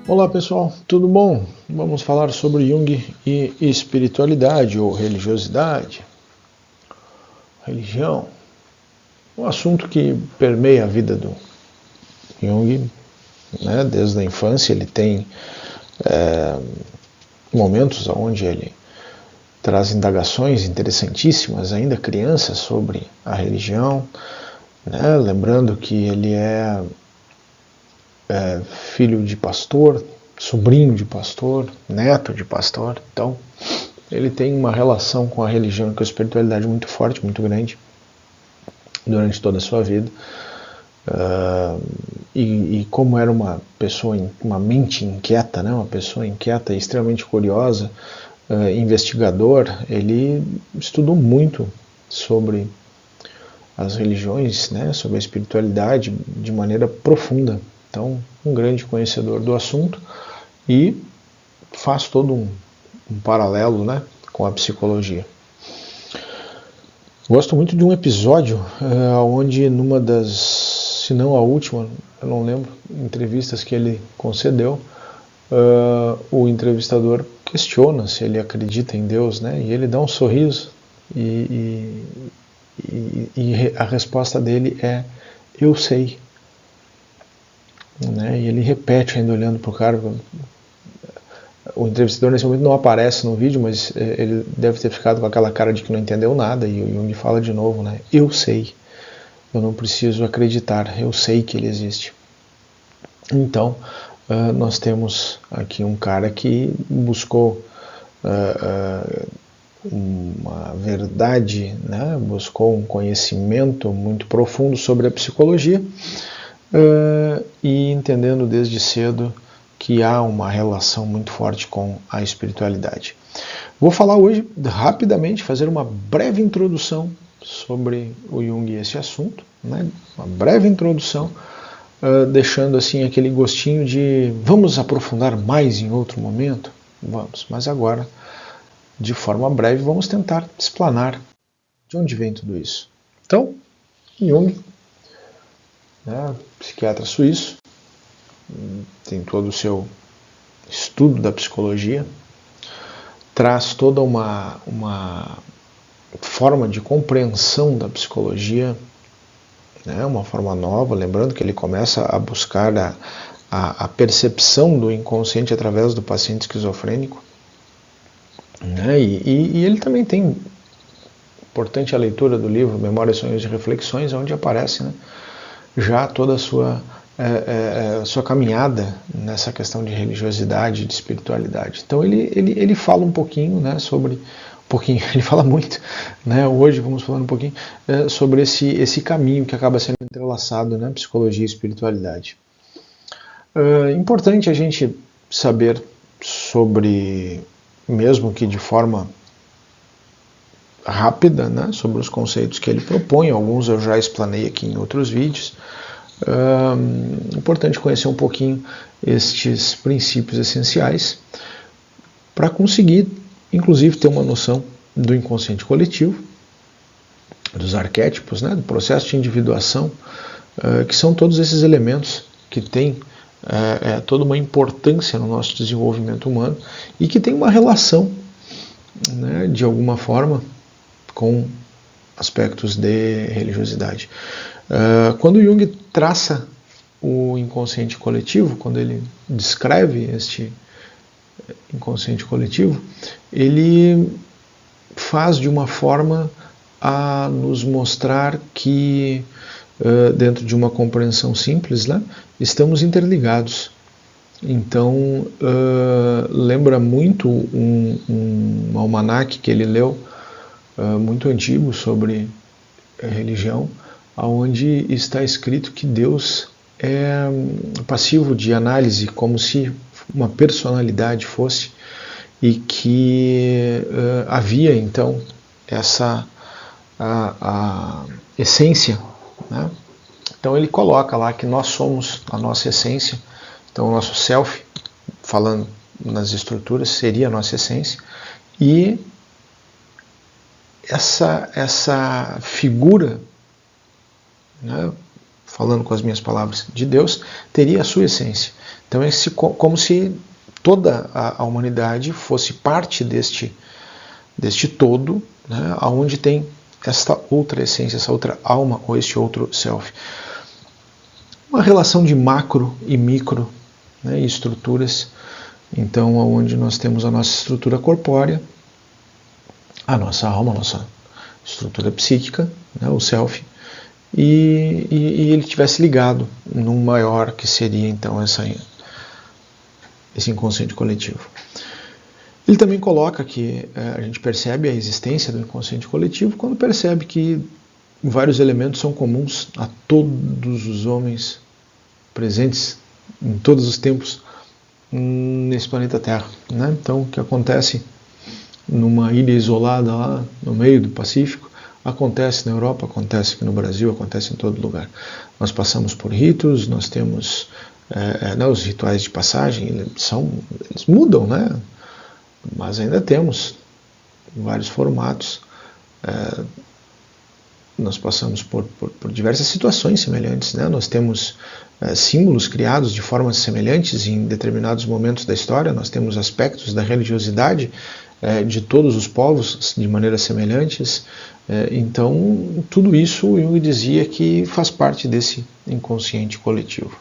Olá pessoal, tudo bom? Vamos falar sobre Jung e espiritualidade ou religiosidade, religião. Um assunto que permeia a vida do Jung, né? Desde a infância ele tem momentos onde ele traz indagações interessantíssimas, ainda criança, sobre a religião, né? Lembrando que ele é filho de pastor, sobrinho de pastor, neto de pastor, então ele tem uma relação com a religião e com a espiritualidade muito forte, muito grande durante toda a sua vida. E como era uma pessoa, uma mente inquieta, né, uma pessoa inquieta e extremamente curiosa, investigador, ele estudou muito sobre as religiões, né, sobre a espiritualidade de maneira profunda. Então, um grande conhecedor do assunto e faz todo um paralelo, né, com a psicologia. Gosto muito de um episódio onde numa das, se não a última, eu não lembro, entrevistas que ele concedeu, o entrevistador questiona se ele acredita em Deus, né, e ele dá um sorriso e a resposta dele é: eu sei. Né, e ele repete ainda olhando para o cara. O entrevistador nesse momento não aparece no vídeo, mas ele deve ter ficado com aquela cara de que não entendeu nada, e o Jung fala de novo, né? Eu sei, eu não preciso acreditar, eu sei que ele existe. Então, nós temos aqui um cara que buscou uma verdade, né? Buscou um conhecimento muito profundo sobre a psicologia, e entendendo desde cedo que há uma relação muito forte com a espiritualidade. Vou falar hoje, rapidamente, fazer uma breve introdução sobre o Jung e esse assunto, né? Uma breve introdução, deixando assim aquele gostinho de vamos aprofundar mais em outro momento? Vamos, mas agora, de forma breve, vamos tentar explanar de onde vem tudo isso. Então, Jung, né, psiquiatra suíço, tem todo o seu estudo da psicologia, traz toda uma forma de compreensão da psicologia, né, uma forma nova, lembrando que ele começa a buscar a percepção do inconsciente através do paciente esquizofrênico, né, e ele também tem importante a leitura do livro Memórias, Sonhos e Reflexões, onde aparece, né, já toda a sua caminhada nessa questão de religiosidade, de espiritualidade. Então ele fala um pouquinho, né, sobre ele fala muito, né, hoje vamos falar um pouquinho sobre esse caminho que acaba sendo entrelaçado, né, psicologia e espiritualidade. Importante a gente saber sobre, mesmo que de forma rápida, né, sobre os conceitos que ele propõe, alguns eu já explanei aqui em outros vídeos. Importante conhecer um pouquinho estes princípios essenciais para conseguir, inclusive, ter uma noção do inconsciente coletivo, dos arquétipos, né, do processo de individuação, que são todos esses elementos que têm toda uma importância no nosso desenvolvimento humano e que tem uma relação, né, de alguma forma, com aspectos de religiosidade. Quando Jung traça o inconsciente coletivo, quando ele descreve este inconsciente coletivo, ele faz de uma forma a nos mostrar que, dentro de uma compreensão simples, né, estamos interligados. Então, lembra muito um almanaque que ele leu, muito antigo, sobre religião, onde está escrito que Deus é passivo de análise, como se uma personalidade fosse, e que havia então essa a essência, né? Então ele coloca lá que nós somos a nossa essência, então o nosso self, falando nas estruturas, seria a nossa essência, e essa figura, né, falando com as minhas palavras, de Deus, teria a sua essência. Então é como se toda a humanidade fosse parte deste todo, né, onde tem esta outra essência, essa outra alma ou este outro self. Uma relação de macro e micro, né, e estruturas. Então, onde nós temos a nossa estrutura corpórea, a nossa alma, a nossa estrutura psíquica, né, o self, e ele tivesse ligado num maior, que seria então esse inconsciente coletivo. Ele também coloca que a gente percebe a existência do inconsciente coletivo quando percebe que vários elementos são comuns a todos os homens presentes em todos os tempos nesse planeta Terra, né? Então, o que acontece numa ilha isolada lá no meio do Pacífico, acontece na Europa, acontece aqui no Brasil, acontece em todo lugar. Nós passamos por ritos, nós temos os rituais de passagem, eles mudam, né? Mas ainda temos vários formatos. Nós passamos por diversas situações semelhantes, né? Nós temos símbolos criados de formas semelhantes em determinados momentos da história, nós temos aspectos da religiosidade de todos os povos de maneiras semelhantes. Então, tudo isso Jung dizia que faz parte desse inconsciente coletivo.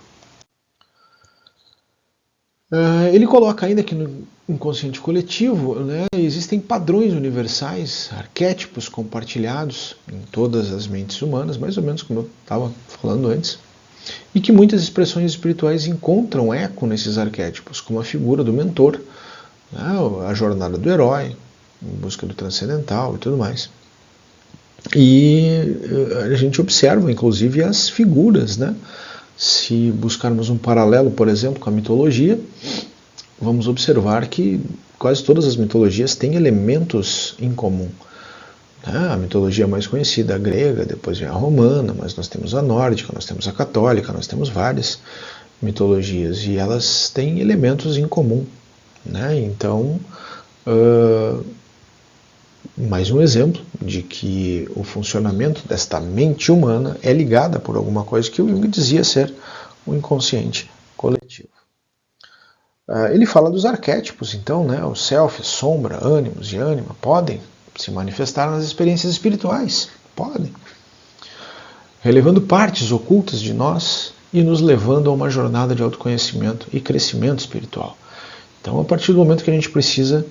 Ele coloca ainda que no inconsciente coletivo, né, existem padrões universais, arquétipos compartilhados em todas as mentes humanas, mais ou menos como eu estava falando antes, e que muitas expressões espirituais encontram eco nesses arquétipos, como a figura do mentor, né, a jornada do herói, em busca do transcendental e tudo mais. E a gente observa, inclusive, as figuras, né? Se buscarmos um paralelo, por exemplo, com a mitologia, vamos observar que quase todas as mitologias têm elementos em comum. A mitologia mais conhecida, a grega, depois vem a romana, mas nós temos a nórdica, nós temos a católica, nós temos várias mitologias e elas têm elementos em comum, né? Então, mais um exemplo de que o funcionamento desta mente humana é ligada por alguma coisa que o Jung dizia ser o inconsciente coletivo. Ele fala dos arquétipos, então, né? O self, sombra, ânimos e ânima podem se manifestar nas experiências espirituais, podem, relevando partes ocultas de nós e nos levando a uma jornada de autoconhecimento e crescimento espiritual. Então, a partir do momento que a gente precisa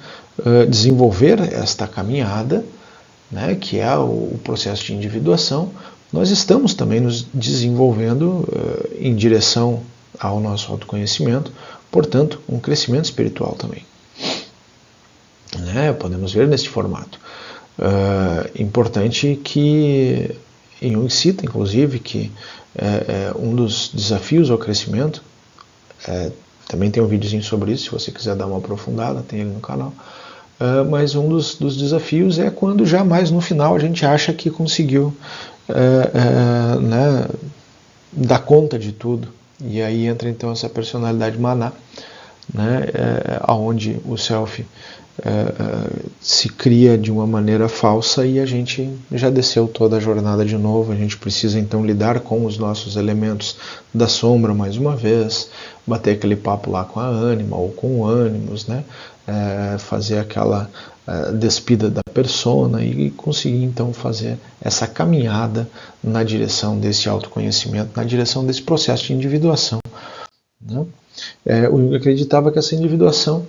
desenvolver esta caminhada, né, que é o processo de individuação, nós estamos também nos desenvolvendo em direção ao nosso autoconhecimento, portanto, um crescimento espiritual também. Né, podemos ver neste formato. Importante que Jung cita, inclusive, que um dos desafios ao crescimento, também tem um videozinho sobre isso, se você quiser dar uma aprofundada, tem ele no canal. Mas um dos desafios é quando já mais no final a gente acha que conseguiu né, dar conta de tudo. E aí entra então essa personalidade maná, né, onde o self se cria de uma maneira falsa e a gente já desceu toda a jornada de novo. A gente precisa então lidar com os nossos elementos da sombra mais uma vez, bater aquele papo lá com a ânima ou com o ânimos, né? Fazer aquela despida da persona e conseguir então fazer essa caminhada na direção desse autoconhecimento, na direção desse processo de individuação, né? O Jung acreditava que essa individuação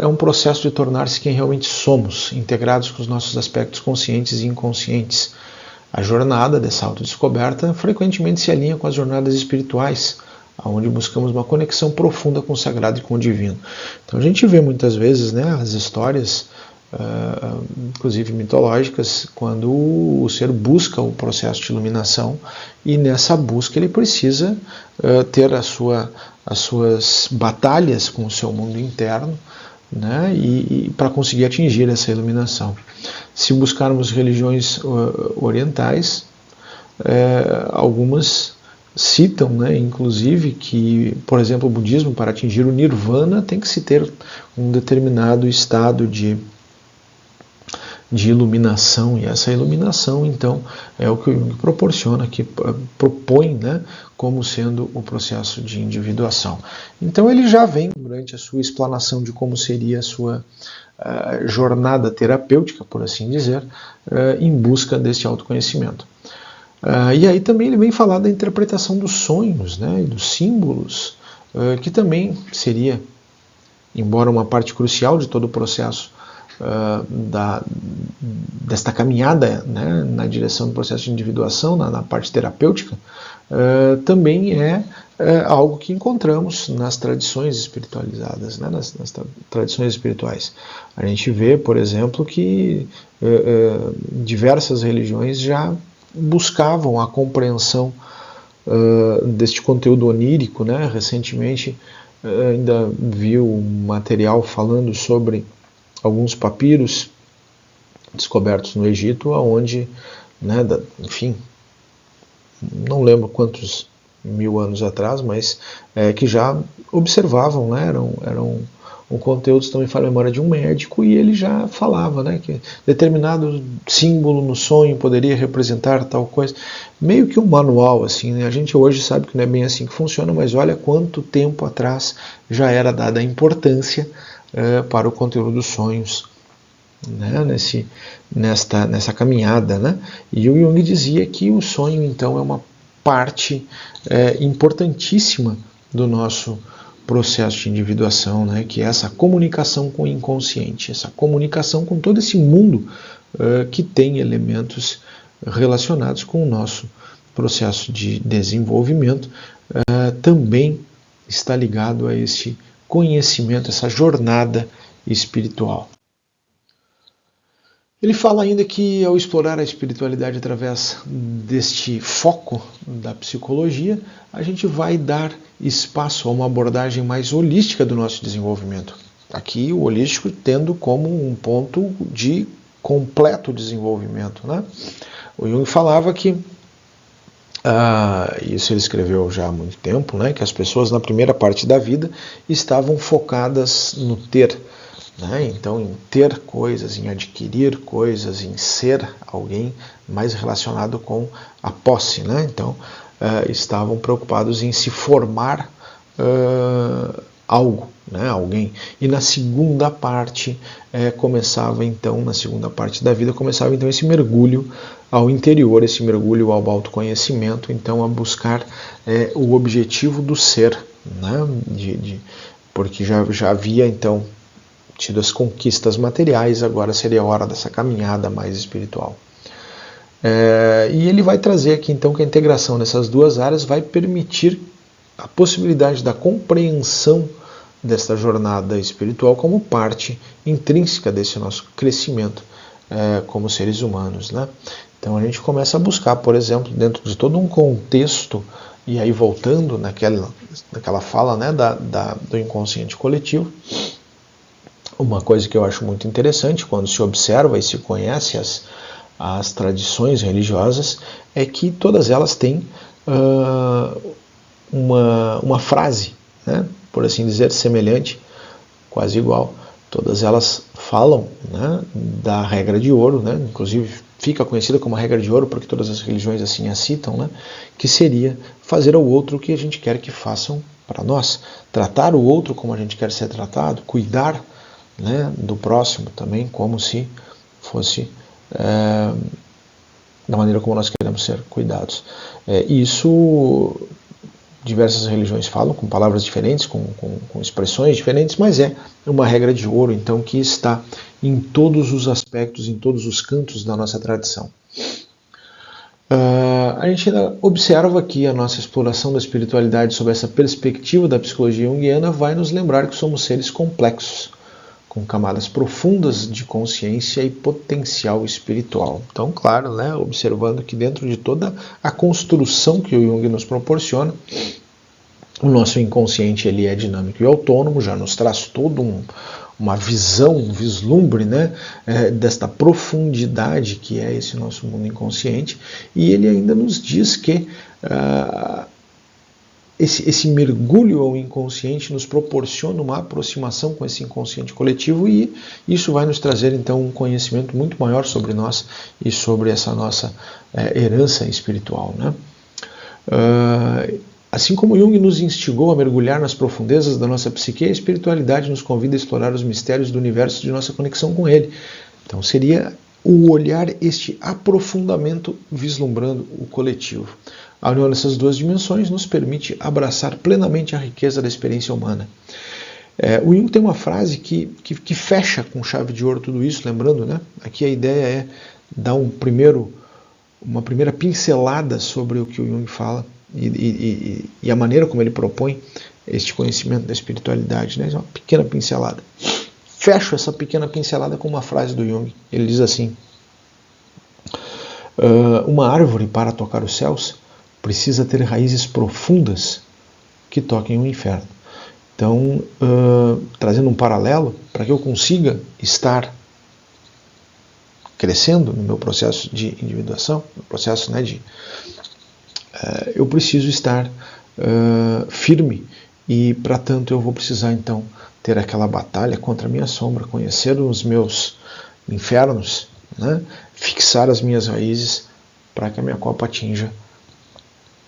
é um processo de tornar-se quem realmente somos, integrados com os nossos aspectos conscientes e inconscientes. A jornada dessa autodescoberta frequentemente se alinha com as jornadas espirituais, onde buscamos uma conexão profunda com o sagrado e com o divino. Então a gente vê muitas vezes, né, as histórias, inclusive mitológicas, quando o ser busca o processo de iluminação e nessa busca ele precisa ter as suas batalhas com o seu mundo interno, né, e para conseguir atingir essa iluminação. Se buscarmos religiões orientais, algumas citam, né, inclusive, que, por exemplo, o budismo, para atingir o nirvana, tem que se ter um determinado estado de de iluminação, e essa iluminação então é o que o Jung proporciona, que propõe, né, como sendo o processo de individuação. Então ele já vem durante a sua explanação de como seria a sua jornada terapêutica, por assim dizer, em busca desse autoconhecimento. E aí também ele vem falar da interpretação dos sonhos, né, e dos símbolos, que também seria, embora uma parte crucial de todo o processo desta caminhada, né, na direção do processo de individuação, na parte terapêutica, também é algo que encontramos nas tradições espiritualizadas, né, nas tradições espirituais. A gente vê, por exemplo, que diversas religiões já buscavam a compreensão deste conteúdo onírico, né. Recentemente ainda vi um material falando sobre alguns papiros descobertos no Egito, onde, né, enfim, não lembro quantos mil anos atrás, mas que já observavam, né, eram um conteúdo, se não me falha a memória, de um médico, e ele já falava, né, que determinado símbolo no sonho poderia representar tal coisa, meio que um manual, assim, né? A gente hoje sabe que não é bem assim que funciona, mas olha quanto tempo atrás já era dada a importância para o conteúdo dos sonhos, né, nessa caminhada, né? E o Jung dizia que o sonho então é uma parte importantíssima do nosso processo de individuação, né, que é essa comunicação com o inconsciente, essa comunicação com todo esse mundo que tem elementos relacionados com o nosso processo de desenvolvimento, também está ligado a esse conhecimento, essa jornada espiritual. Ele fala ainda que ao explorar a espiritualidade através deste foco da psicologia, a gente vai dar espaço a uma abordagem mais holística do nosso desenvolvimento. Aqui o holístico tendo como um ponto de completo desenvolvimento, né? O Jung falava que, isso ele escreveu já há muito tempo, né, que as pessoas na primeira parte da vida estavam focadas no ter, né, então em ter coisas, em adquirir coisas, em ser alguém, mais relacionado com a posse, né? Então estavam preocupados em se formar algo, né, alguém. E na segunda parte começava então, na segunda parte da vida, começava então esse mergulho ao interior, esse mergulho ao autoconhecimento, então a buscar o objetivo do ser, né, porque já havia então tido as conquistas materiais, agora seria a hora dessa caminhada mais espiritual. E ele vai trazer aqui então que a integração dessas duas áreas vai permitir a possibilidade da compreensão desta jornada espiritual como parte intrínseca desse nosso crescimento como seres humanos, né? Então a gente começa a buscar, por exemplo, dentro de todo um contexto, e aí voltando naquela fala, né, do inconsciente coletivo, uma coisa que eu acho muito interessante quando se observa e se conhece as tradições religiosas é que todas elas têm uma frase, né, por assim dizer, semelhante, quase igual. Todas elas falam, né, da regra de ouro, né, inclusive fica conhecida como a regra de ouro porque todas as religiões assim a citam, né, que seria fazer ao outro o que a gente quer que façam para nós, tratar o outro como a gente quer ser tratado, cuidar, né, do próximo também como se fosse da maneira como nós queremos ser cuidados. Isso diversas religiões falam com palavras diferentes, com expressões diferentes, mas é uma regra de ouro, então, que está em todos os aspectos, em todos os cantos da nossa tradição. A gente ainda observa que a nossa exploração da espiritualidade sob essa perspectiva da psicologia junguiana vai nos lembrar que somos seres complexos, com camadas profundas de consciência e potencial espiritual. Então, claro, né, observando que dentro de toda a construção que o Jung nos proporciona, o nosso inconsciente ele é dinâmico e autônomo, já nos traz toda uma visão, um vislumbre, né, desta profundidade que é esse nosso mundo inconsciente, e ele ainda nos diz que esse mergulho ao inconsciente nos proporciona uma aproximação com esse inconsciente coletivo, e isso vai nos trazer então um conhecimento muito maior sobre nós e sobre essa nossa herança espiritual, né? Assim como Jung nos instigou a mergulhar nas profundezas da nossa psique, a espiritualidade nos convida a explorar os mistérios do universo de nossa conexão com ele. Então seria o olhar, este aprofundamento vislumbrando o coletivo. A união dessas duas dimensões nos permite abraçar plenamente a riqueza da experiência humana. O Jung tem uma frase que fecha com chave de ouro tudo isso, lembrando, né? Aqui a ideia é dar uma primeira pincelada sobre o que o Jung fala e a maneira como ele propõe este conhecimento da espiritualidade, né? Uma pequena pincelada. Fecho essa pequena pincelada com uma frase do Jung. Ele diz assim: uma árvore para tocar os céus precisa ter raízes profundas que toquem o inferno. Então, trazendo um paralelo, para que eu consiga estar crescendo no meu processo de individuação, no processo, né, eu preciso estar firme, e para tanto eu vou precisar então ter aquela batalha contra a minha sombra, conhecer os meus infernos, né, fixar as minhas raízes para que a minha copa atinja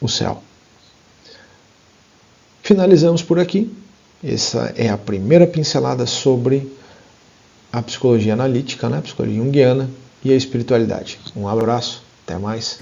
o céu. Finalizamos por aqui. Essa é a primeira pincelada sobre a psicologia analítica, né, a psicologia junguiana e a espiritualidade. Um abraço, até mais.